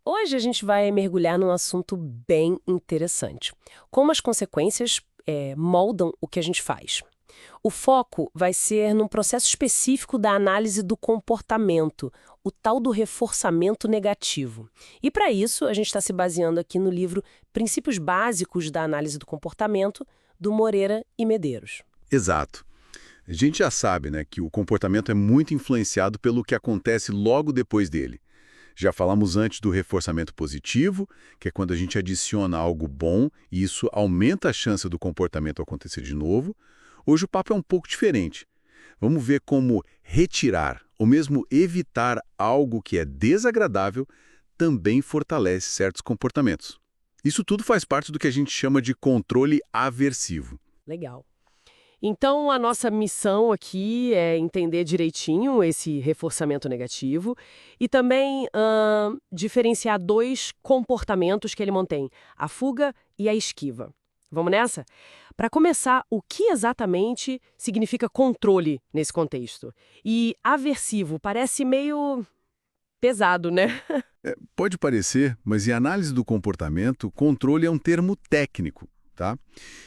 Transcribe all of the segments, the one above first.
Hoje a gente vai mergulhar num assunto bem interessante. Como as consequências moldam o que a gente faz. O foco vai ser num processo específico da análise do comportamento, o tal do reforçamento negativo. E para isso, a gente está se baseando aqui no livro Princípios Básicos da Análise do Comportamento, do Moreira e Medeiros. Exato. A gente já sabe, né, que o comportamento é muito influenciado pelo que acontece logo depois dele. Já falamos antes do reforçamento positivo, que é quando a gente adiciona algo bom e isso aumenta a chance do comportamento acontecer de novo. Hoje o papo é um pouco diferente. Vamos ver como retirar ou mesmo evitar algo que é desagradável também fortalece certos comportamentos. Isso tudo faz parte do que a gente chama de controle aversivo. Legal. Então, a nossa missão aqui é entender direitinho esse reforçamento negativo e também diferenciar dois comportamentos que ele mantém, a fuga e a esquiva. Vamos nessa? Para começar, o que exatamente significa controle nesse contexto? E aversivo parece meio pesado, né? Pode parecer, mas em análise do comportamento, controle é um termo técnico, tá?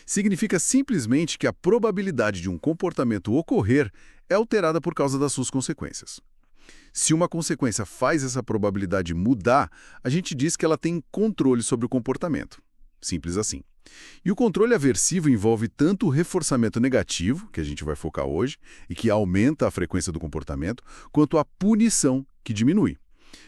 Significa simplesmente que a probabilidade de um comportamento ocorrer é alterada por causa das suas consequências. Se uma consequência faz essa probabilidade mudar, a gente diz que ela tem controle sobre o comportamento. Simples assim. E o controle aversivo envolve tanto o reforçamento negativo, que a gente vai focar hoje, e que aumenta a frequência do comportamento, quanto a punição, que diminui.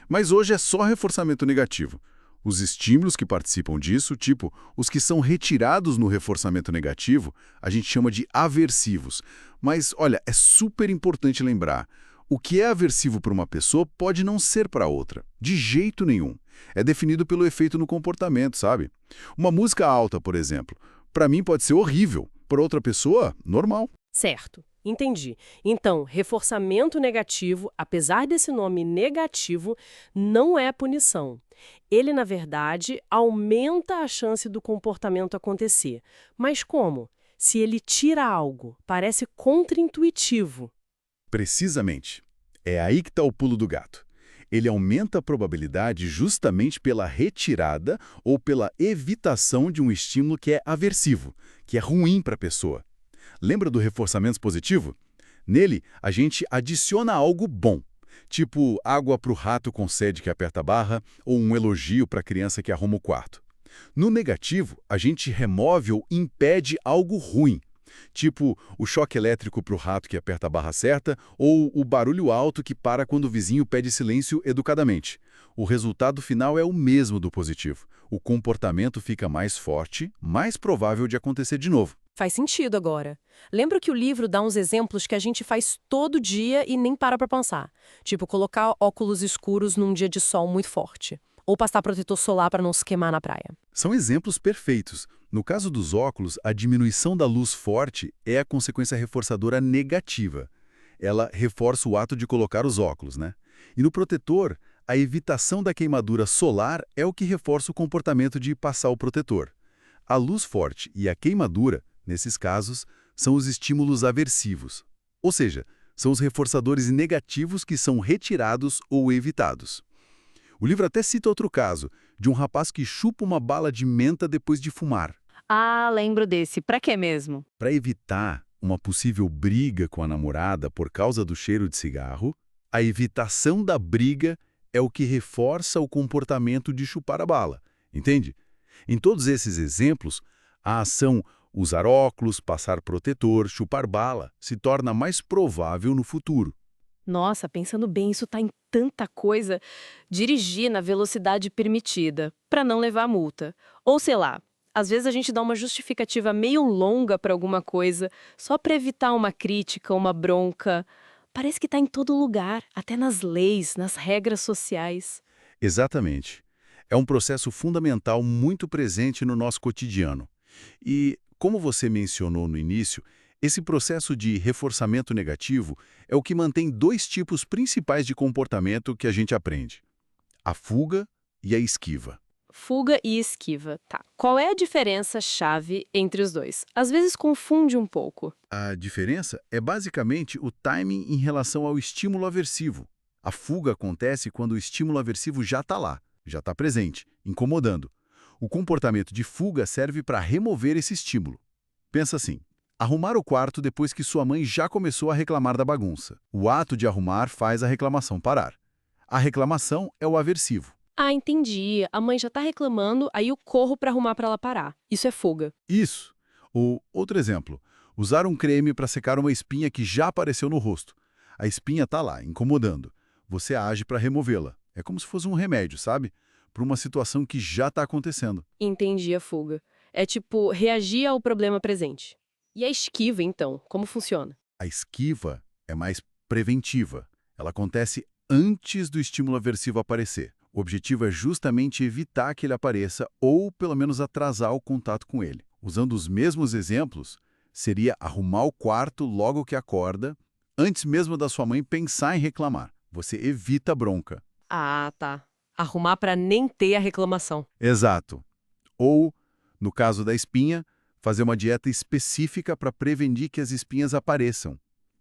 Mas hoje é só reforçamento negativo. Os estímulos que participam disso, tipo os que são retirados no reforçamento negativo, a gente chama de aversivos. Mas, olha, é super importante lembrar, o que é aversivo para uma pessoa pode não ser para outra, de jeito nenhum. É definido pelo efeito no comportamento, sabe? Uma música alta, por exemplo, para mim pode ser horrível, para outra pessoa, normal. Certo, entendi. Então, reforçamento negativo, apesar desse nome negativo, não é punição. Ele, na verdade, aumenta a chance do comportamento acontecer. Mas como? Se ele tira algo, parece contraintuitivo. Precisamente. É aí que está o pulo do gato. Ele aumenta a probabilidade justamente pela retirada ou pela evitação de um estímulo que é aversivo, que é ruim para a pessoa. Lembra do reforçamento positivo? Nele, a gente adiciona algo bom, tipo água para o rato com sede que aperta a barra ou um elogio para a criança que arruma o quarto. No negativo, a gente remove ou impede algo ruim, tipo o choque elétrico para o rato que aperta a barra certa ou o barulho alto que para quando o vizinho pede silêncio educadamente. O resultado final é o mesmo do positivo. O comportamento fica mais forte, mais provável de acontecer de novo. Faz sentido agora. Lembra que o livro dá uns exemplos que a gente faz todo dia e nem para pensar. Tipo, colocar óculos escuros num dia de sol muito forte. Ou passar protetor solar para não se queimar na praia. São exemplos perfeitos. No caso dos óculos, a diminuição da luz forte é a consequência reforçadora negativa. Ela reforça o ato de colocar os óculos, né? E no protetor, a evitação da queimadura solar é o que reforça o comportamento de passar o protetor. A luz forte e a queimadura, nesses casos, são os estímulos aversivos. Ou seja, são os reforçadores negativos que são retirados ou evitados. O livro até cita outro caso, de um rapaz que chupa uma bala de menta depois de fumar. Ah, lembro desse. Pra quê mesmo? Para evitar uma possível briga com a namorada por causa do cheiro de cigarro, a evitação da briga é o que reforça o comportamento de chupar a bala. Entende? Em todos esses exemplos, a ação usar óculos, passar protetor, chupar bala se torna mais provável no futuro. Nossa, pensando bem, isso tá em tanta coisa. Dirigir na velocidade permitida, pra não levar multa. Ou sei lá, às vezes a gente dá uma justificativa meio longa pra alguma coisa, só pra evitar uma crítica, uma bronca. Parece que tá em todo lugar, até nas leis, nas regras sociais. Exatamente. É um processo fundamental muito presente no nosso cotidiano. E, como você mencionou no início, esse processo de reforçamento negativo é o que mantém dois tipos principais de comportamento que a gente aprende: a fuga e a esquiva. Fuga e esquiva, tá. Qual é a diferença-chave entre os dois? Às vezes confunde um pouco. A diferença é basicamente o timing em relação ao estímulo aversivo. A fuga acontece quando o estímulo aversivo já está lá, já está presente, incomodando. O comportamento de fuga serve para remover esse estímulo. Pensa assim: arrumar o quarto depois que sua mãe já começou a reclamar da bagunça. O ato de arrumar faz a reclamação parar. A reclamação é o aversivo. Ah, entendi. A mãe já tá reclamando, aí eu corro pra arrumar pra ela parar. Isso é fuga. Isso. Ou outro exemplo: usar um creme para secar uma espinha que já apareceu no rosto. A espinha está lá, incomodando. Você age para removê-la. É como se fosse um remédio, sabe? Para uma situação que já está acontecendo. Entendi a fuga. É tipo, reagir ao problema presente. E a esquiva, então, como funciona? A esquiva é mais preventiva. Ela acontece antes do estímulo aversivo aparecer. O objetivo é justamente evitar que ele apareça ou, pelo menos, atrasar o contato com ele. Usando os mesmos exemplos, seria arrumar o quarto logo que acorda, antes mesmo da sua mãe pensar em reclamar. Você evita a bronca. Ah, tá. Arrumar pra nem ter a reclamação. Exato. Ou, no caso da espinha, fazer uma dieta específica para prevenir que as espinhas apareçam,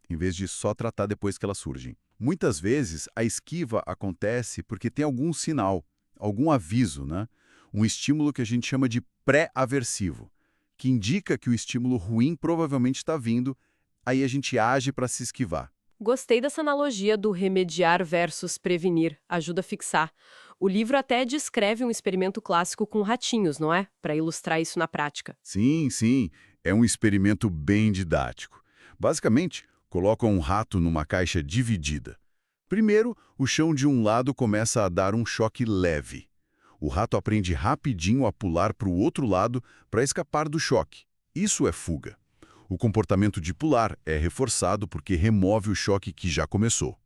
em vez de só tratar depois que elas surgem. Muitas vezes, a esquiva acontece porque tem algum sinal, algum aviso, né? Um estímulo que a gente chama de pré-aversivo, que indica que o estímulo ruim provavelmente está vindo, aí a gente age para se esquivar. Gostei dessa analogia do remediar versus prevenir. Ajuda a fixar. O livro até descreve um experimento clássico com ratinhos, não é? Para ilustrar isso na prática. Sim, sim, é um experimento bem didático. Basicamente, colocam um rato numa caixa dividida. Primeiro, o chão de um lado começa a dar um choque leve. O rato aprende rapidinho a pular para o outro lado para escapar do choque. Isso é fuga. O comportamento de pular é reforçado porque remove o choque que já começou.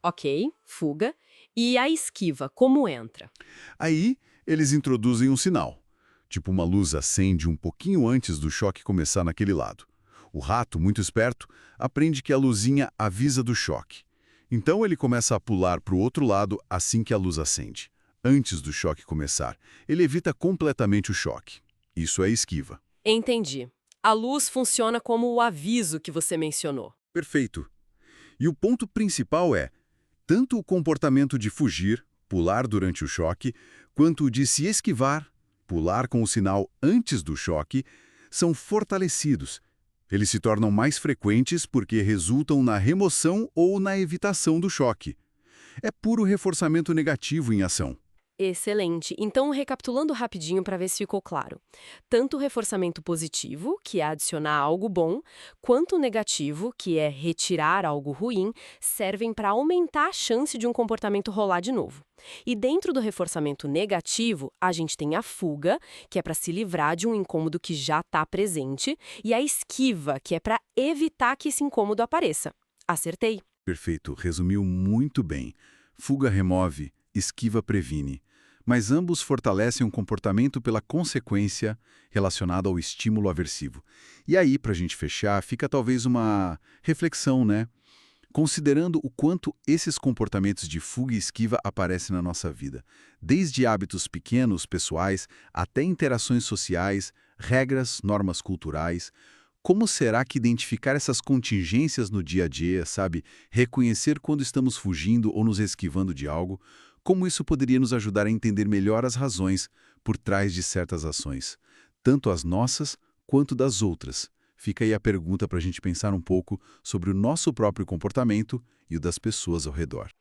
Ok, fuga. E a esquiva, como entra? Aí, eles introduzem um sinal. Tipo, uma luz acende um pouquinho antes do choque começar naquele lado. O rato, muito esperto, aprende que a luzinha avisa do choque. Então ele começa a pular para o outro lado assim que a luz acende. Antes do choque começar, ele evita completamente o choque. Isso é esquiva. Entendi. A luz funciona como o aviso que você mencionou. Perfeito. E o ponto principal é, tanto o comportamento de fugir, pular durante o choque, quanto o de se esquivar, pular com o sinal antes do choque, são fortalecidos. Eles se tornam mais frequentes porque resultam na remoção ou na evitação do choque. É puro reforçamento negativo em ação. Excelente. Então, recapitulando rapidinho para ver se ficou claro. Tanto o reforçamento positivo, que é adicionar algo bom, quanto o negativo, que é retirar algo ruim, servem para aumentar a chance de um comportamento rolar de novo. E dentro do reforçamento negativo, a gente tem a fuga, que é para se livrar de um incômodo que já está presente, e a esquiva, que é para evitar que esse incômodo apareça. Acertei? Perfeito, resumiu muito bem. Fuga remove, esquiva previne. Mas ambos fortalecem um comportamento pela consequência relacionada ao estímulo aversivo. E aí, para a gente fechar, fica talvez uma reflexão, né? Considerando o quanto esses comportamentos de fuga e esquiva aparecem na nossa vida, desde hábitos pequenos, pessoais, até interações sociais, regras, normas culturais, como será que identificar essas contingências no dia a dia, sabe? Reconhecer quando estamos fugindo ou nos esquivando de algo, como isso poderia nos ajudar a entender melhor as razões por trás de certas ações, tanto as nossas quanto das outras. Fica aí a pergunta para a gente pensar um pouco sobre o nosso próprio comportamento e o das pessoas ao redor.